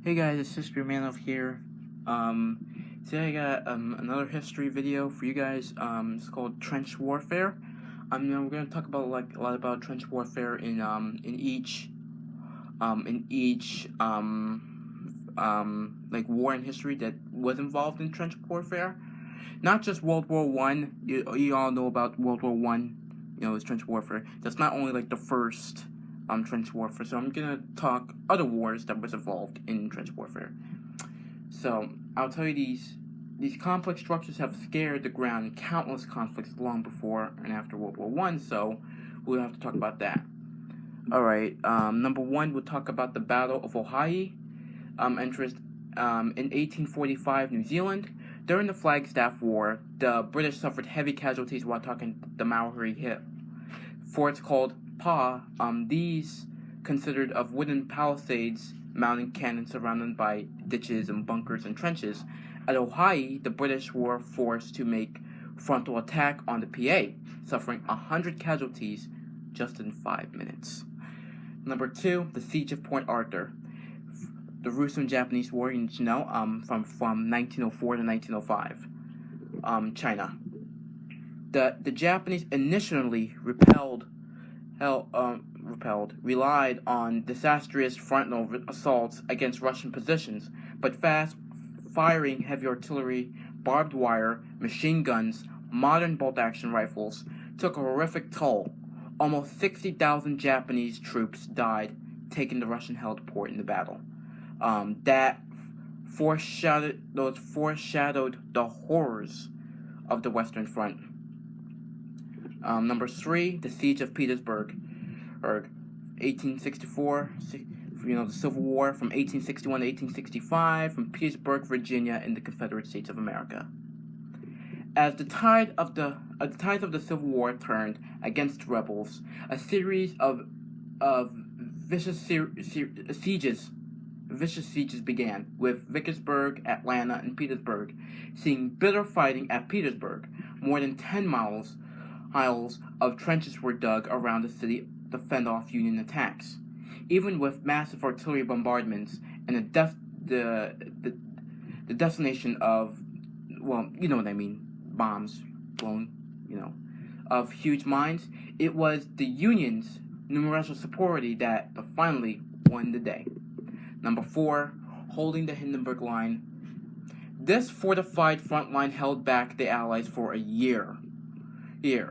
Hey guys, it's History Manov here. Today I got another history video for you guys. It's called Trench Warfare. We're gonna talk about a lot about trench warfare in each war in history that was involved in trench warfare. Not just World War One. You all know about World War One. It's trench warfare. That's not only like the first trench warfare. So I'm gonna talk other wars that was involved in trench warfare. So I'll tell you these complex structures have scared the ground in countless conflicts long before and after World War One. So we'll have to talk about that. All right. Number one, we'll talk about the Battle of Ohio. Interest in 1845, New Zealand. During the Flagstaff War, the British suffered heavy casualties while attacking the Maori Hill. Forts called Pa, these considered of wooden palisades mounting cannon surrounded by ditches and bunkers and trenches. At Ohio, the British were forced to make frontal attack on the PA, suffering 100 casualties just in 5 minutes. Number two, the Siege of Port Arthur. The Russo-Japanese War, from 1904 to 1905. China. The Japanese initially relied on disastrous frontal assaults against Russian positions, but fast firing heavy artillery, barbed wire, machine guns, modern bolt-action rifles took a horrific toll. Almost 60,000 Japanese troops died, taking the Russian-held port in the battle. That foreshadowed the horrors of the Western Front. Number three, the Siege of Petersburg, 1864. The Civil War from 1861 to 1865, from Petersburg, Virginia, in the Confederate States of America. As the tide of the Civil War turned against rebels, a series of vicious sieges began, with Vicksburg, Atlanta, and Petersburg seeing bitter fighting at Petersburg. More than 10 miles of trenches were dug around the city to fend off Union attacks. Even with massive artillery bombardments and the destination of, bombs blown, of huge mines, it was the Union's numerical superiority that finally won the day. Number four, holding the Hindenburg Line. This fortified front line held back the Allies for a year. In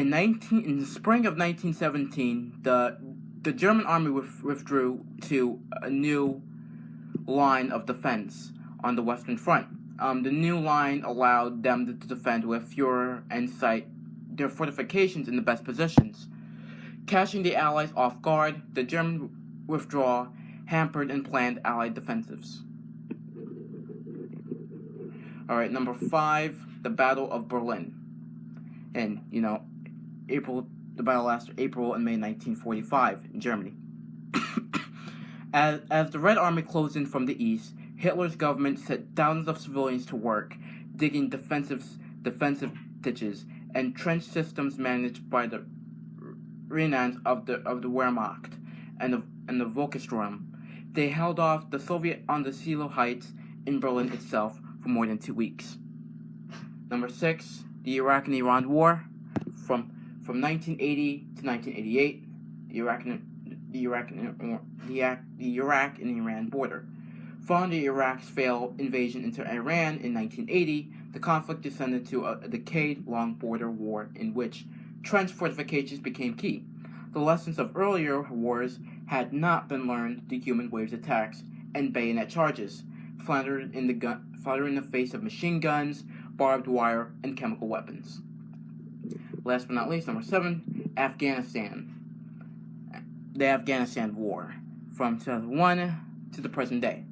the spring of 1917, the German army withdrew to a new line of defense on the Western Front. The new line allowed them to defend with fewer and site their fortifications in the best positions. Catching the Allies off guard, the German withdrawal hampered and planned Allied defensives. Alright, number five, the Battle of Berlin. And, the battle lasted April and May 1945 in Germany. As the Red Army closed in from the east, Hitler's government set thousands of civilians to work, digging defensive ditches and trench systems managed by the Rhenans of the Wehrmacht and the Volksturm. They held off the Soviet on the Silo Heights in Berlin itself for more than 2 weeks. Number six, the Iraq and Iran War, from 1980 to 1988, the Iraq and Iran border. Following the Iraq's failed invasion into Iran in 1980, the conflict descended to a decade-long border war in which trench fortifications became key. The lessons of earlier wars had not been learned. The human waves attacks and bayonet charges, floundering in the face of machine guns, barbed wire, and chemical weapons. Last but not least, number seven, Afghanistan. The Afghanistan War, from 2001 to the present day.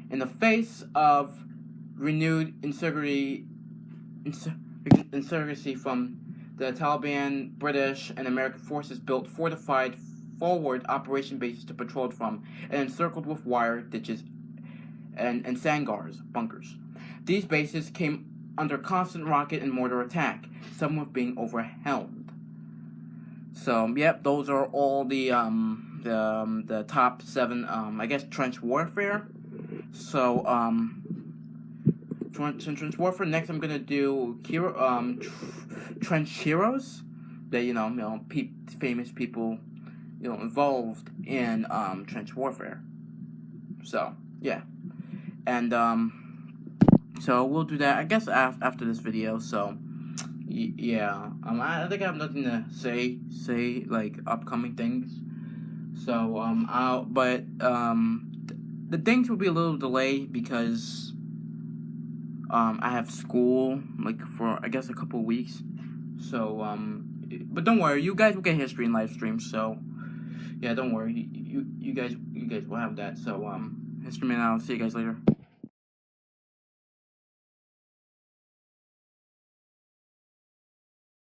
In the face of renewed insurgency from the Taliban, British, and American forces built fortified forward operation bases to patrol from and encircled with wire, ditches, and sangars, bunkers. These bases came under constant rocket and mortar attack, some with being overwhelmed. So, yep, those are all the the top 7 I guess trench warfare. So trench warfare. Next, I'm gonna do trench heroes. That famous people involved in trench warfare. So yeah, and so we'll do that I guess after this video. So yeah, I think I have nothing to say like upcoming things. So the things will be a little delayed because I have school like for I guess a couple of weeks. So but don't worry, you guys will get history and live streams. So yeah, don't worry, you guys will have that. So History Man, I'll see you guys later.